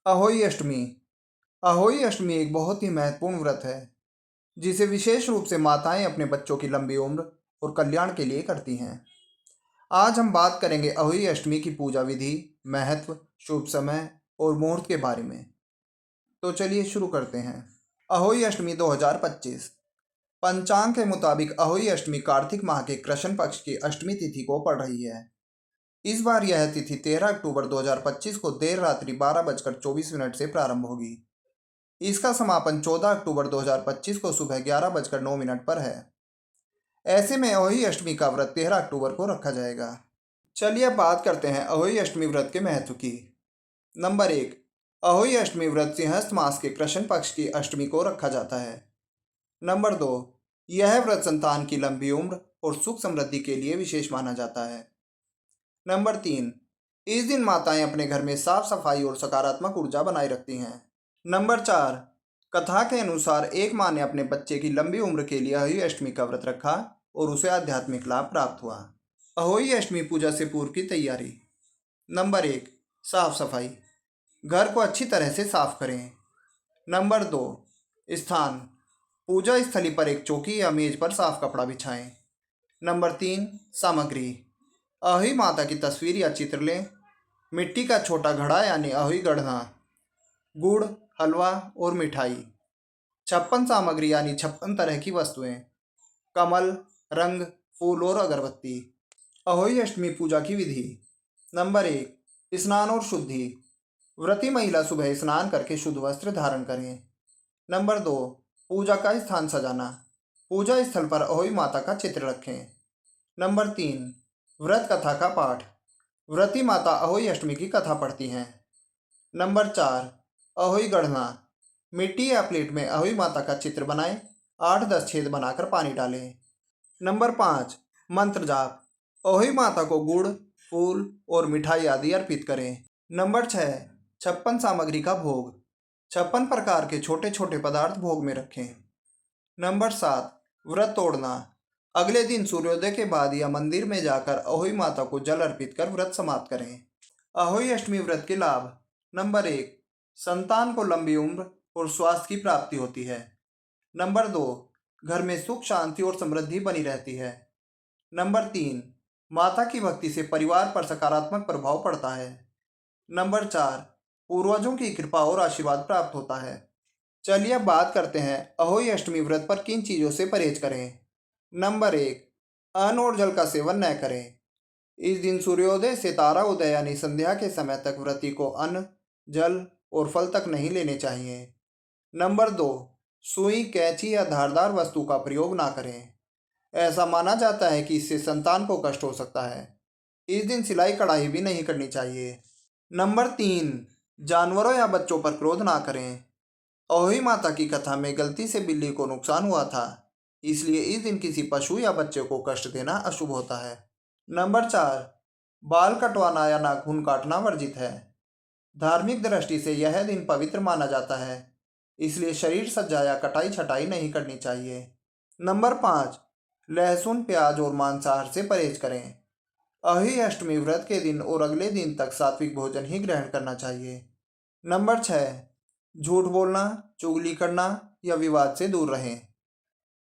अहोई अष्टमी। अहोई अष्टमी एक बहुत ही महत्वपूर्ण व्रत है जिसे विशेष रूप से माताएं अपने बच्चों की लंबी उम्र और कल्याण के लिए करती हैं। आज हम बात करेंगे अहोई अष्टमी की पूजा विधि, महत्व, शुभ समय और मुहूर्त के बारे में। तो चलिए शुरू करते हैं। अहोई अष्टमी 2025 पंचांग के मुताबिक अहोई अष्टमी कार्तिक माह के कृष्ण पक्ष की अष्टमी तिथि को पड़ रही है। इस बार यह तिथि 13 अक्टूबर 2025 को देर रात्रि 12:24 से प्रारंभ होगी। इसका समापन 14 अक्टूबर 2025 को सुबह 11:09 पर है। ऐसे में अहोई अष्टमी का व्रत 13 अक्टूबर को रखा जाएगा। चलिए अब बात करते हैं अहोई अष्टमी व्रत के महत्व की। नंबर 1, अहोई अष्टमी व्रत सिंहस्थ मास के कृष्ण पक्ष की अष्टमी को रखा जाता है। नंबर 2, यह व्रत संतान की लंबी उम्र और सुख समृद्धि के लिए विशेष माना जाता है। नंबर 3, इस दिन माताएं अपने घर में साफ सफाई और सकारात्मक ऊर्जा बनाए रखती हैं। नंबर 4, कथा के अनुसार एक माँ ने अपने बच्चे की लंबी उम्र के लिए अहोई अष्टमी का व्रत रखा और उसे आध्यात्मिक लाभ प्राप्त हुआ। अहोई अष्टमी पूजा से पूर्व की तैयारी। नंबर 1, साफ सफाई। घर को अच्छी तरह से साफ करें। नंबर 2, स्थान। पूजा स्थली पर एक चौकी या मेज पर साफ कपड़ा बिछाएं। नंबर 3, सामग्री। अहोई माता की तस्वीर या चित्र लें। मिट्टी का छोटा घड़ा यानी अहोई गढ़ना, गुड़, हलवा और मिठाई। 56 सामग्री यानी 56 तरह की वस्तुएं, कमल, रंग, फूल और अगरबत्ती। अहोई अष्टमी पूजा की विधि। नंबर 1, स्नान और शुद्धि। व्रती महिला सुबह स्नान करके शुद्ध वस्त्र धारण करें। नंबर 2, पूजा का स्थान सजाना। पूजा स्थल पर अहोई माता का चित्र रखें। नंबर 3, व्रत कथा का पाठ। व्रती माता अहोई अष्टमी की कथा पढ़ती हैं। नंबर 4, अहोई गढ़ना। मिट्टी या प्लेट में अहोई माता का चित्र बनाएं। 8-10 छेद बनाकर पानी डालें। नंबर 5, मंत्र जाप। अहोई माता को गुड़, फूल और मिठाई आदि अर्पित करें। नंबर 6, 56 सामग्री का भोग। 56 प्रकार के छोटे छोटे पदार्थ भोग में रखें। नंबर 7, व्रत तोड़ना। अगले दिन सूर्योदय के बाद या मंदिर में जाकर अहोई माता को जल अर्पित कर व्रत समाप्त करें। अहोई अष्टमी व्रत के लाभ। नंबर 1, संतान को लंबी उम्र और स्वास्थ्य की प्राप्ति होती है। नंबर 2, घर में सुख शांति और समृद्धि बनी रहती है। नंबर 3, माता की भक्ति से परिवार पर सकारात्मक प्रभाव पड़ता है। नंबर 4, पूर्वजों की कृपा और आशीर्वाद प्राप्त होता है। चलिए अब बात करते हैं अहोई अष्टमी व्रत पर किन चीज़ों से परहेज करें। नंबर 1, अन्न और जल का सेवन न करें। इस दिन सूर्योदय से तारा उदय यानी संध्या के समय तक व्रती को अन्न, जल और फल तक नहीं लेने चाहिए। नंबर 2, सुई, कैंची या धारदार वस्तु का प्रयोग ना करें। ऐसा माना जाता है कि इससे संतान को कष्ट हो सकता है। इस दिन सिलाई कढ़ाई भी नहीं करनी चाहिए। नंबर 3, जानवरों या बच्चों पर क्रोध ना करें। अहोई माता की कथा में गलती से बिल्ली को नुकसान हुआ था, इसलिए इस दिन किसी पशु या बच्चे को कष्ट देना अशुभ होता है। नंबर 4, बाल कटवाना या नाखून काटना वर्जित है। धार्मिक दृष्टि से यह दिन पवित्र माना जाता है, इसलिए शरीर सज्जा या कटाई छटाई नहीं करनी चाहिए। नंबर 5, लहसुन, प्याज और मांसाहार से परहेज करें। अहोई अष्टमी व्रत के दिन और अगले दिन तक सात्विक भोजन ही ग्रहण करना चाहिए। नंबर 6, झूठ बोलना, चुगली करना या विवाद से दूर रहें।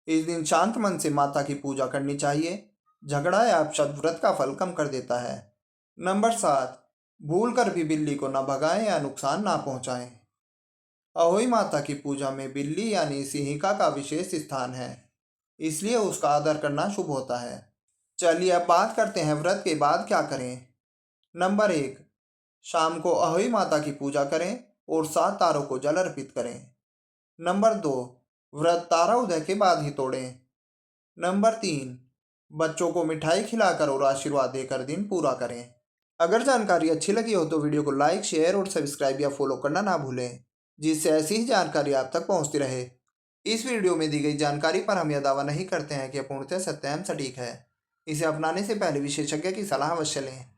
इस दिन शांत मन से माता की पूजा करनी चाहिए। झगड़ा या अपशब्द व्रत का फल कम कर देता है। नंबर 7, भूल कर भी बिल्ली को न भगाएं या नुकसान ना पहुंचाएं। अहोई माता की पूजा में बिल्ली यानी सिंहिका का विशेष स्थान है, इसलिए उसका आदर करना शुभ होता है। चलिए अब बात करते हैं व्रत के बाद क्या करें। नंबर 1, शाम को अहोई माता की पूजा करें और 7 तारों को जल अर्पित करें। नंबर 2, व्रत तारा उदय के बाद ही तोड़ें। नंबर 3, बच्चों को मिठाई खिलाकर और आशीर्वाद देकर दिन पूरा करें। अगर जानकारी अच्छी लगी हो तो वीडियो को लाइक, शेयर और सब्सक्राइब या फॉलो करना ना भूलें, जिससे ऐसी ही जानकारी आप तक पहुंचती रहे। इस वीडियो में दी गई जानकारी पर हम यह दावा नहीं करते हैं कि यह पूर्णतः सत्य एवं सटीक है। इसे अपनाने से पहले विशेषज्ञ की सलाह अवश्य लें।